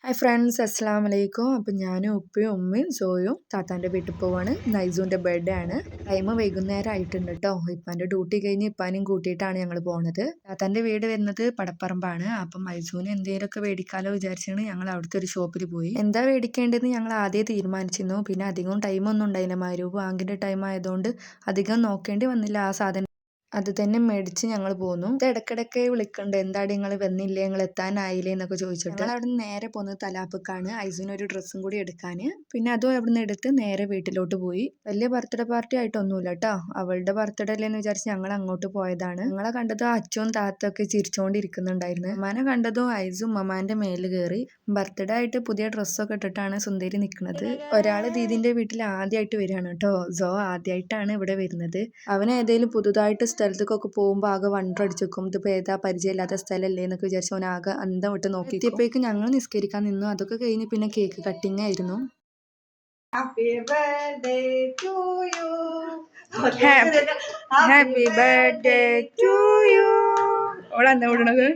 Hi friends, അസ്സലാമു അലൈക്കും. അപ്പം ഞാനും ഉപ്പയും ഉമ്മയും സോയും താത്താൻ്റെ വീട്ടിൽ പോവാണ്. നൈസൂൻ്റെ ബർത്ത്ഡേ ആണ്. ടൈം വൈകുന്നേരം ആയിട്ടുണ്ട് കേട്ടോ. ഇപ്പാൻ്റെ ഡ്യൂട്ടി കഴിഞ്ഞ് ഇപ്പാനെയും കൂട്ടിയിട്ടാണ് ഞങ്ങൾ പോണത്. താത്താൻ്റെ വീട് വരുന്നത് പടപ്പറമ്പാണ്. അപ്പം മൈസൂന് എന്തെങ്കിലുമൊക്കെ മേടിക്കാലോ വിചാരിച്ചാണ് ഞങ്ങൾ അവിടുത്തെ ഒരു ഷോപ്പിൽ പോയി. എന്താ മേടിക്കേണ്ടതെന്ന് ഞങ്ങൾ ആദ്യം തീരുമാനിച്ചിരുന്നു. പിന്നെ അധികം ടൈമൊന്നും ഉണ്ടായില്ല. മഗ്‌രിബ് ബാങ്കിൻ്റെ ടൈം ആയതുകൊണ്ട് അധികം നോക്കേണ്ടി വന്നില്ല ആ സാധനം. അത് തന്നെ മേടിച്ച് ഞങ്ങൾ പോന്നു. ഇത് ഇടയ്ക്കിടയ്ക്ക് വിളിക്കുന്നുണ്ട്, എന്താടി നിങ്ങൾ വന്നില്ലേ, നിങ്ങൾ എത്താനായില്ലേ എന്നൊക്കെ ചോദിച്ചിട്ട്. ഞങ്ങൾ അവിടെ നിന്ന് നേരെ പോകുന്നത് തലാപ്പക്കാണ് ഐസിനൊരു ഡ്രസ്സും കൂടി എടുക്കാൻ. പിന്നെ അതും അവിടെ നിന്ന് എടുത്ത് നേരെ വീട്ടിലോട്ട് പോയി. വലിയ ബർത്ത്ഡേ പാർട്ടി ആയിട്ടൊന്നുമില്ല കേട്ടോ. അവളുടെ ബർത്ത്ഡേ അല്ലേന്ന് വിചാരിച്ച് ഞങ്ങൾ അങ്ങോട്ട് പോയതാണ്. ഞങ്ങളെ കണ്ടതും അച്ഛനും താത്തൊക്കെ ചിരിച്ചോണ്ടിരിക്കുന്നുണ്ടായിരുന്നു. ഉമ്മാനെ കണ്ടതും ഐസും ഉമ്മാന്റെ മേല് കയറി. ബർത്ത്ഡേ ആയിട്ട് പുതിയ ഡ്രസ്സൊക്കെ ഇട്ടിട്ടാണ് സുന്ദരി നിൽക്കുന്നത്. ഒരാൾ ദീദിന്റെ വീട്ടിൽ ആദ്യമായിട്ട് വരികയാണ് കേട്ടോ. സോ ആദ്യമായിട്ടാണ് ഇവിടെ വരുന്നത്. അവൻ ഏതെങ്കിലും പുതുതായിട്ട് സ്ഥലത്തേക്കൊക്കെ പോകുമ്പോൾ ആകെ വണ്ടടിച്ചേക്കും. ഇതിപ്പോൾ ഏതാ പരിചയമില്ലാത്ത സ്ഥലമല്ലേ എന്നൊക്കെ വിചാരിച്ചു അവൻ ആകെ അന്തം വിട്ട് നോക്കി. എത്തിയപ്പോഴേക്കും ഞങ്ങൾ നിസ്കരിക്കാൻ നിന്നു. അതൊക്കെ കഴിഞ്ഞ് പിന്നെ കേക്ക് കട്ടിങ് ആയിരുന്നു. Happy birthday to you, happy birthday to you. ഓളെന്താ വിടണത്?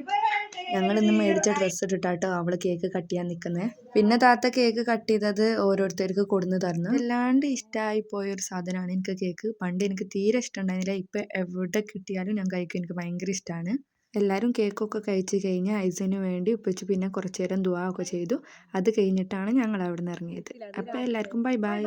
ഞങ്ങൾ ഇന്ന് മേടിച്ച ഡ്രസ്സ് ഇട്ടിട്ടാട്ടോ അവള് കേക്ക് കട്ട് ചെയ്യാൻ നിൽക്കുന്നത്. പിന്നെ താത്ത കേക്ക് കട്ട് ചെയ്തത് ഓരോരുത്തർക്ക് കൊടുന്ന് തരണം. വല്ലാണ്ട് ഇഷ്ടമായി പോയൊരു സാധനമാണ് എനിക്ക് കേക്ക്. പണ്ട് എനിക്ക് തീരെ ഇഷ്ടമുണ്ടായിരുന്നില്ല. ഇപ്പം എവിടെ കിട്ടിയാലും ഞാൻ കഴിക്കും. എനിക്ക് ഭയങ്കര ഇഷ്ടമാണ്. എല്ലാവരും കേക്കൊക്കെ കഴിച്ച് കഴിഞ്ഞ് ഐസിന് വേണ്ടി ഉപ്പിച്ച് പിന്നെ കുറച്ച് നേരം ദുആ ഒക്കെ ചെയ്തു. അത് കഴിഞ്ഞിട്ടാണ് ഞങ്ങൾ അവിടെ നിന്ന് ഇറങ്ങിയത്. അപ്പം എല്ലാവർക്കും ബൈ ബൈ.